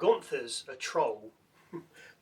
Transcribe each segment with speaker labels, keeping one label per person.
Speaker 1: Gunther's a troll,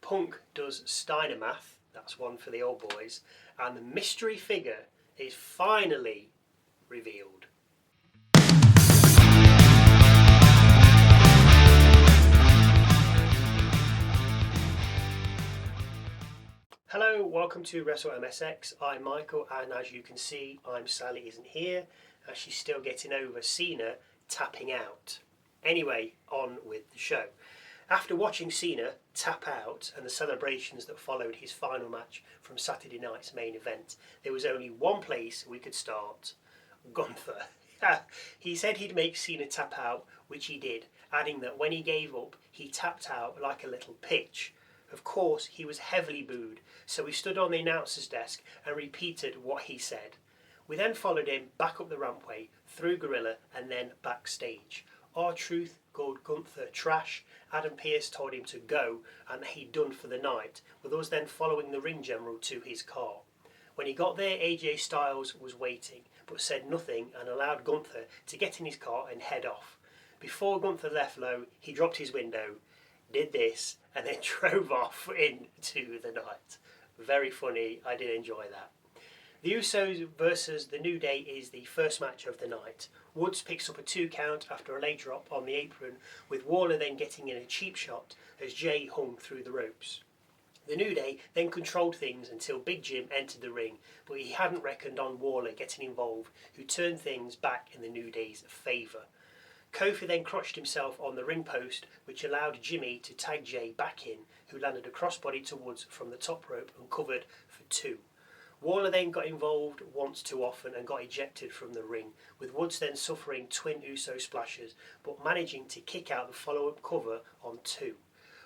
Speaker 1: Punk does Steiner Math, that's one for the old boys, and the mystery figure is finally revealed. Hello, welcome to Wrestle MSX. I'm Michael, and as you can see, Sally isn't here, as she's still getting over Cena tapping out. Anyway, on with the show. After watching Cena tap out and the celebrations that followed his final match from Saturday night's main event, there was only one place we could start: Gunther. He said he'd make Cena tap out, which he did, adding that when he gave up, he tapped out like a little pitch. Of course, he was heavily booed, so we stood on the announcer's desk and repeated what he said. We then followed him back up the rampway, through Gorilla, and then backstage. R-Truth called Gunther trash. Adam Pearce told him to go and that he'd done for the night, with us then following the ring general to his car. When he got there, AJ Styles was waiting, but said nothing and allowed Gunther to get in his car and head off. Before Gunther left low, he dropped his window, did this, and then drove off into the night. Very funny, I did enjoy that. The Usos versus the New Day is the first match of the night. Woods picks up a 2 count after a leg drop on the apron, with Waller then getting in a cheap shot as Jay hung through the ropes. The New Day then controlled things until Big Jim entered the ring, but he hadn't reckoned on Waller getting involved, who turned things back in the New Day's favour. Kofi then crotched himself on the ring post, which allowed Jimmy to tag Jay back in, who landed a crossbody to Woods from the top rope and covered for 2. Waller then got involved once too often and got ejected from the ring, with Woods then suffering twin Uso splashes, but managing to kick out the follow-up cover on 2.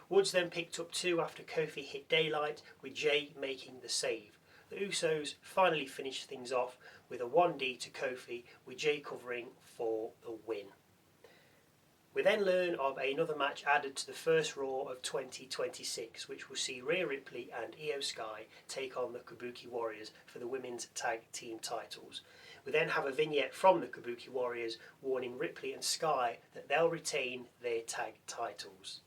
Speaker 1: Woods then picked up 2 after Kofi hit daylight, with Jay making the save. The Usos finally finished things off with a 1D to Kofi, with Jay covering for the win. We then learn of another match added to the first Raw of 2026, which will see Rhea Ripley and IYO SKY take on the Kabuki Warriors for the women's tag team titles. We then have a vignette from the Kabuki Warriors warning Ripley and Sky that they'll retain their tag titles.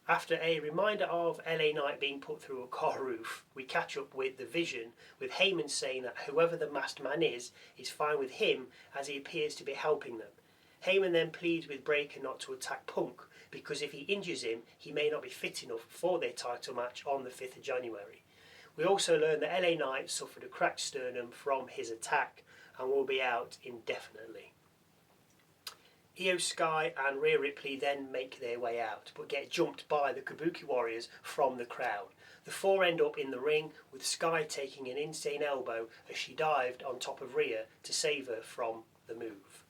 Speaker 1: After a reminder of LA Knight being put through a car roof, we catch up with the Vision, with Heyman saying that whoever the masked man is fine with him, as he appears to be helping them. Heyman then pleads with Breakker not to attack Punk, because if he injures him, he may not be fit enough for their title match on the 5th of January. We also learn that LA Knight suffered a cracked sternum from his attack and will be out indefinitely. IYO SKY and Rhea Ripley then make their way out, but get jumped by the Kabuki Warriors from the crowd. The 4 end up in the ring, with Sky taking an insane elbow as she dived on top of Rhea to save her from the move.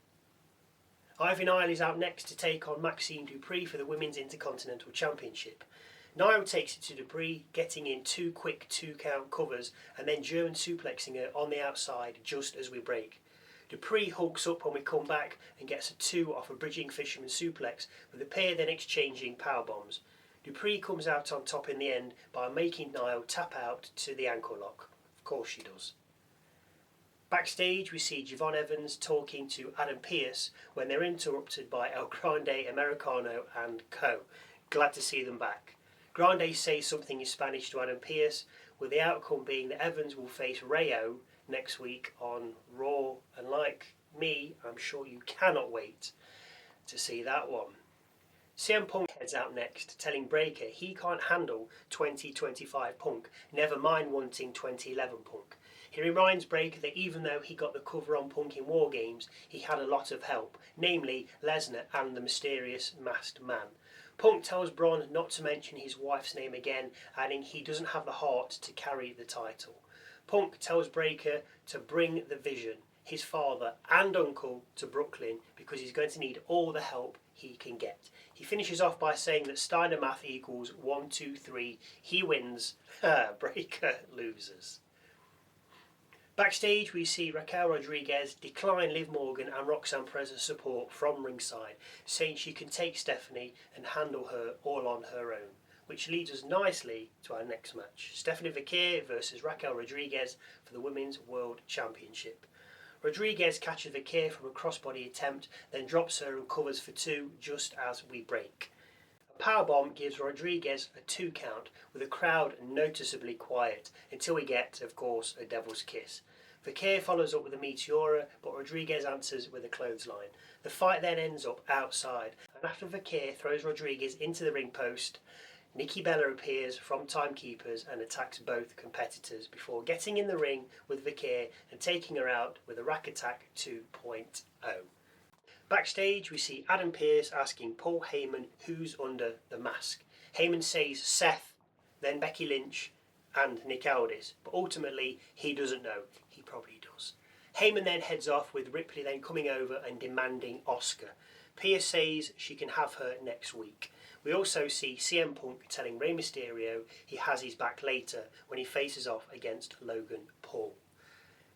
Speaker 1: Nile is out next to take on Maxxine Dupri for the Women's Intercontinental Championship. Nile takes it to Dupri, getting in 2 quick 2 count covers and then German suplexing her on the outside just as we break. Dupri hulks up when we come back and gets a 2 off a bridging fisherman suplex, with the pair then exchanging powerbombs. Dupri comes out on top in the end by making Nile tap out to the ankle lock. Of course she does. Backstage, we see Javon Evans talking to Adam Pearce when they're interrupted by El Grande Americano and co. Glad to see them back. Grande says something in Spanish to Adam Pearce, with the outcome being that Evans will face Rayo next week on Raw, and like me, I'm sure you cannot wait to see that one. CM Punk heads out next, telling Breakker he can't handle 2025 Punk, never mind wanting 2011 Punk. He reminds Breakker that even though he got the cover on Punk in War Games, he had a lot of help, namely Lesnar and the mysterious masked man. Punk tells Bron not to mention his wife's name again, adding he doesn't have the heart to carry the title. Punk tells Breakker to bring the Vision, his father and uncle, to Brooklyn because he's going to need all the help he can get. He finishes off by saying that Steiner Math equals 1, 2, 3. He wins, Breakker loses. Backstage, we see Raquel Rodriguez decline Liv Morgan and Roxanne Perez's support from ringside, saying she can take Stephanie and handle her all on her own, which leads us nicely to our next match: Stephanie Vaquer versus Raquel Rodriguez for the Women's World Championship. Rodriguez catches Vaquer from a crossbody attempt, then drops her and covers for 2 just as we break. A powerbomb gives Rodriguez a 2 count, with the crowd noticeably quiet, until we get, of course, a devil's kiss. Vaquer follows up with a Meteora, but Rodriguez answers with a clothesline. The fight then ends up outside, and after Vaquer throws Rodriguez into the ring post, Nikki Bella appears from Timekeepers and attacks both competitors before getting in the ring with Vaquer and taking her out with a Rack Attack 2.0. Backstage, we see Adam Pearce asking Paul Heyman who's under the mask. Heyman says Seth, then Becky Lynch and Nick Aldis, but ultimately he doesn't know. He probably does. Heyman then heads off, with Ripley then coming over and demanding Oscar. Pearce says she can have her next week. We also see CM Punk telling Rey Mysterio he has his back later when he faces off against Logan Paul.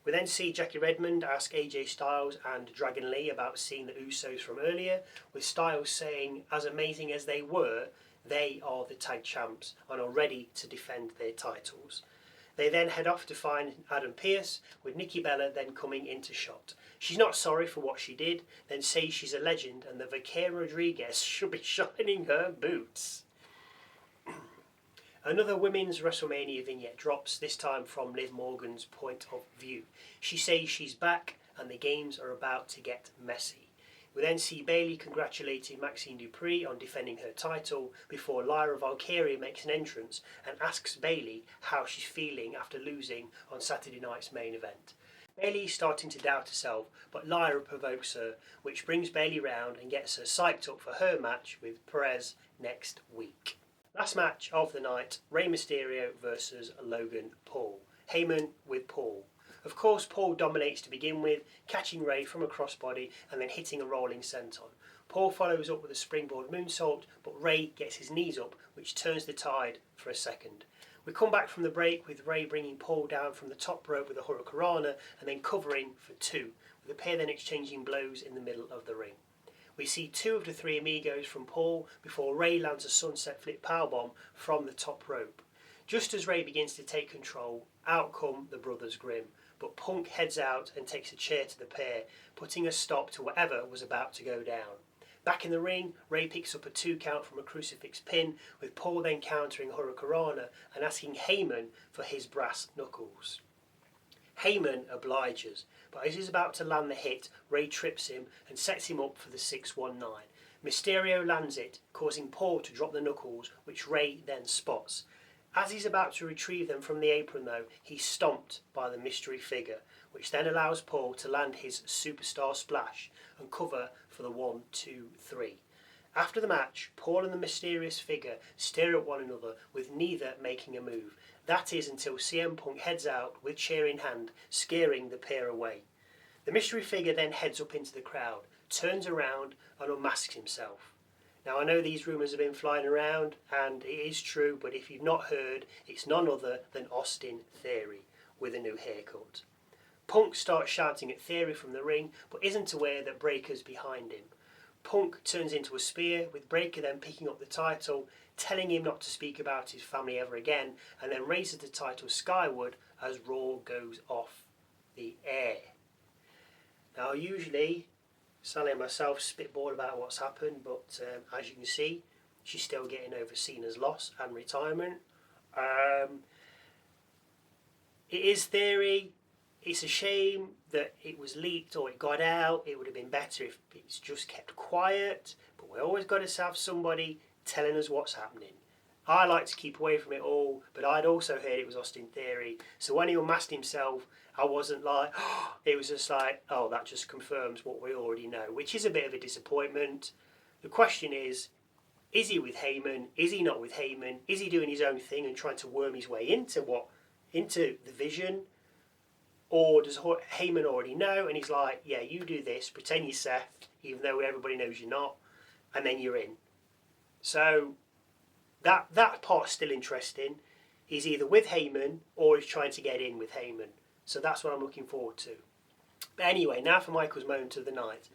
Speaker 1: We then see Jackie Redmond ask AJ Styles and Dragon Lee about seeing the Usos from earlier, with Styles saying, as amazing as they were, they are the tag champs and are ready to defend their titles. They then head off to find Adam Pearce, with Nikki Bella then coming into shot. She's not sorry for what she did, then says she's a legend and that Vaquer Rodriguez should be shining her boots. Another women's WrestleMania vignette drops, this time from Liv Morgan's point of view. She says she's back and the games are about to get messy. We then see Bayley congratulating Maxxine Dupri on defending her title before Lyra Valkyria makes an entrance and asks Bayley how she's feeling after losing on Saturday night's main event. Bayley is starting to doubt herself, but Lyra provokes her, which brings Bayley round and gets her psyched up for her match with Perez next week. Last match of the night, Rey Mysterio versus Logan Paul. Heyman with Paul. Of course, Paul dominates to begin with, catching Rey from a crossbody and then hitting a rolling senton. Paul follows up with a springboard moonsault, but Rey gets his knees up, which turns the tide for a second. We come back from the break with Rey bringing Paul down from the top rope with a hurricanrana and then covering for 2, with the pair then exchanging blows in the middle of the ring. We see 2 of the 3 amigos from Paul before Rey lands a sunset flip powerbomb from the top rope. Just as Rey begins to take control, out come the Brothers Grimm, but Punk heads out and takes a chair to the pair, putting a stop to whatever was about to go down. Back in the ring, Rey picks up a 2 count from a crucifix pin, with Paul then countering hurricanrana and asking Heyman for his brass knuckles. Heyman obliges, but as he's about to land the hit, Rey trips him and sets him up for the 619. Mysterio lands it, causing Paul to drop the knuckles, which Rey then spots. As he's about to retrieve them from the apron though, he's stomped by the mystery figure, which then allows Paul to land his superstar splash and cover for the 1, 2, 3. After the match, Paul and the mysterious figure stare at one another, with neither making a move. That is until CM Punk heads out with chair in hand, scaring the pair away. The mystery figure then heads up into the crowd, turns around and unmasks himself. Now I know these rumours have been flying around, and it is true, but if you've not heard, it's none other than Austin Theory, with a new haircut. Punk starts shouting at Theory from the ring, but isn't aware that Breakker's behind him. Punk turns into a spear, with Breakker then picking up the title, telling him not to speak about his family ever again, and then raises the title skyward as Raw goes off the air. Now usually Sally and myself spitball about what's happened, but as you can see, she's still getting over Cena's loss and retirement. It is Theory. It's a shame that it was leaked or it got out. It would have been better if it's just kept quiet, but we always got to have somebody telling us what's happening. I like to keep away from it all, but I'd also heard it was Austin Theory, so when he unmasked himself, I wasn't like, oh, it was just like, oh, that just confirms what we already know, which is a bit of a disappointment. The question is he with Heyman? Is he not with Heyman? Is he doing his own thing and trying to worm his way into the vision? Or does Heyman already know and he's like, yeah, you do this, pretend you're Seth, even though everybody knows you're not, and then you're in. So that part's still interesting. He's either with Heyman or he's trying to get in with Heyman. So that's what I'm looking forward to. But anyway, now for Michael's moment of the night.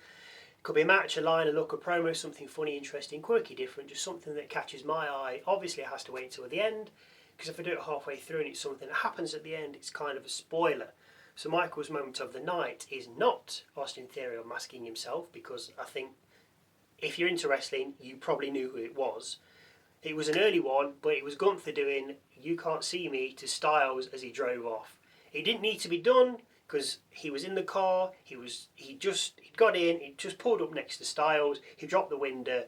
Speaker 1: Could be a match, a line, a look, a promo, something funny, interesting, quirky, different, just something that catches my eye. Obviously it has to wait till the end, because if I do it halfway through and it's something that happens at the end, it's kind of a spoiler. So Michael's moment of the night is not Austin Theory unmasking himself, because I think if you're into wrestling, you probably knew who it was. It was an early one, but it was Gunther doing "You Can't See Me" to Styles as he drove off. It didn't need to be done because he was in the car. He'd got in. He just pulled up next to Styles. He dropped the window,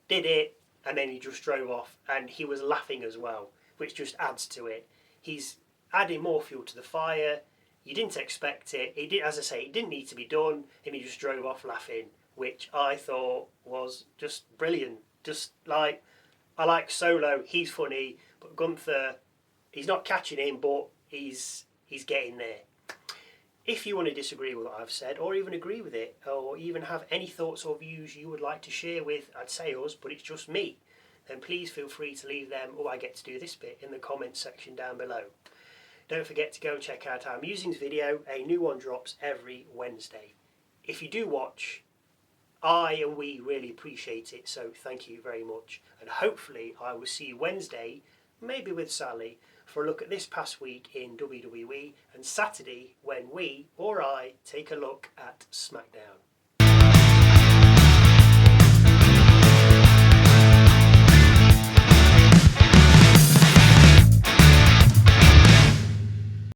Speaker 1: did it, and then he just drove off. And he was laughing as well, which just adds to it. He's adding more fuel to the fire. You didn't expect it. It did, as I say, it didn't need to be done, and he just drove off laughing, which I thought was just brilliant. Just like, I like Solo, he's funny, but Gunther, he's not catching him, but he's getting there. If you want to disagree with what I've said, or even agree with it, or even have any thoughts or views you would like to share with, I'd say us, but it's just me, then please feel free to leave them, or I get to do this bit, in the comments section down below. Don't forget to go and check out our musings video. A new one drops every Wednesday. If you do watch, I and we really appreciate it, so thank you very much. And hopefully I will see you Wednesday, maybe with Sally, for a look at this past week in WWE, and Saturday when we, or I, take a look at SmackDown.